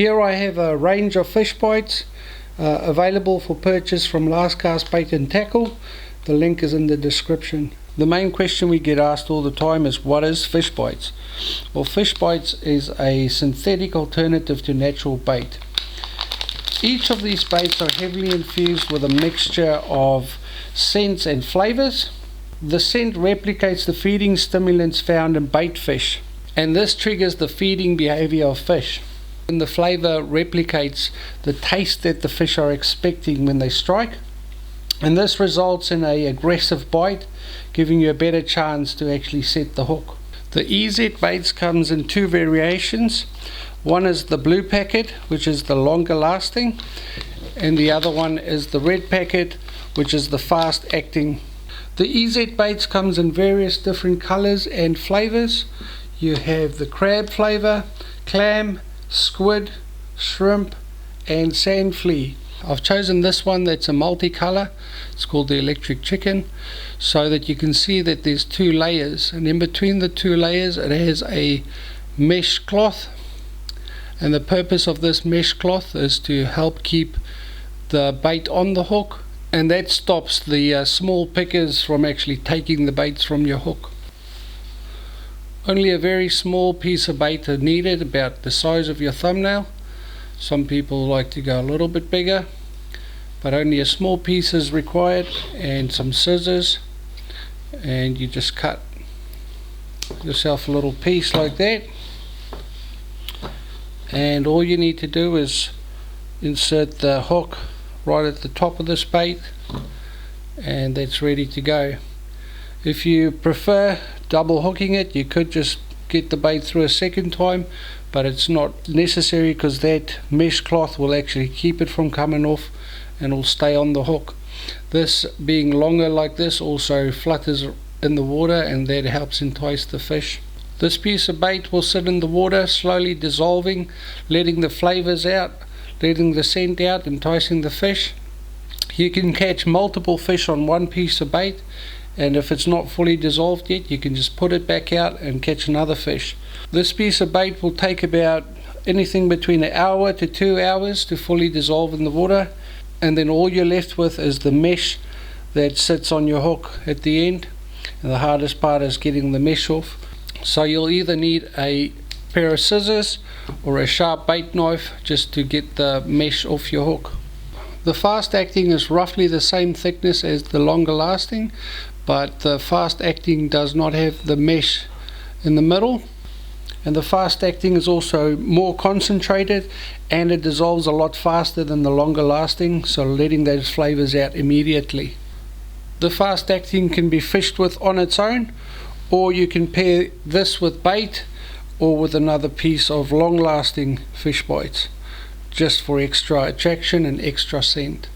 Here I have a range of fish bites available for purchase from Last Cast Bait and Tackle. The link is in the description. The main question we get asked all the time is, what is fish bites? Well, fish bites is a synthetic alternative to natural bait. Each of these baits are heavily infused with a mixture of scents and flavors. The scent replicates the feeding stimulants found in bait fish, and this triggers the feeding behavior of fish. And the flavor replicates the taste that the fish are expecting when they strike, and this results in an aggressive bite, giving you a better chance to actually set the hook. The EZ baits comes in two variations. One is the blue packet, which is the longer lasting, and the other one is the red packet, which is the fast acting. The EZ baits comes in various different colors and flavors. You have the crab flavor, clam, squid, shrimp and sand flea. I've chosen this one that's a multicolor. It's called the electric chicken, so that you can see that there's two layers, and in between the two layers it has a mesh cloth, and the purpose of this mesh cloth is to help keep the bait on the hook, and that stops the small pickers from actually taking the baits from your hook. Only a very small piece of bait are needed, about the size of your thumbnail. Some people like to go a little bit bigger, but only a small piece is required, and some scissors, and you just cut yourself a little piece like that, and all you need to do is insert the hook right at the top of this bait, and that's ready to go. If you prefer double hooking it, you could just get the bait through a second time, but it's not necessary because that mesh cloth will actually keep it from coming off and will stay on the hook. This being longer like this also flutters in the water, and that helps entice the fish. This piece of bait will sit in the water, slowly dissolving, letting the flavors out, letting the scent out, enticing the fish. You can catch multiple fish on one piece of bait, and if it's not fully dissolved yet, you can just put it back out and catch another fish. This piece of bait will take about anything between an hour to 2 hours to fully dissolve in the water, and then all you're left with is the mesh that sits on your hook at the end, and the hardest part is getting the mesh off. So you'll either need a pair of scissors or a sharp bait knife just to get the mesh off your hook. The fast acting is roughly the same thickness as the longer lasting, but the fast acting does not have the mesh in the middle, and the fast acting is also more concentrated, and it dissolves a lot faster than the longer lasting, so letting those flavors out immediately. The fast acting can be fished with on its own, or you can pair this with bait or with another piece of long lasting fish bites, just for extra attraction and extra scent.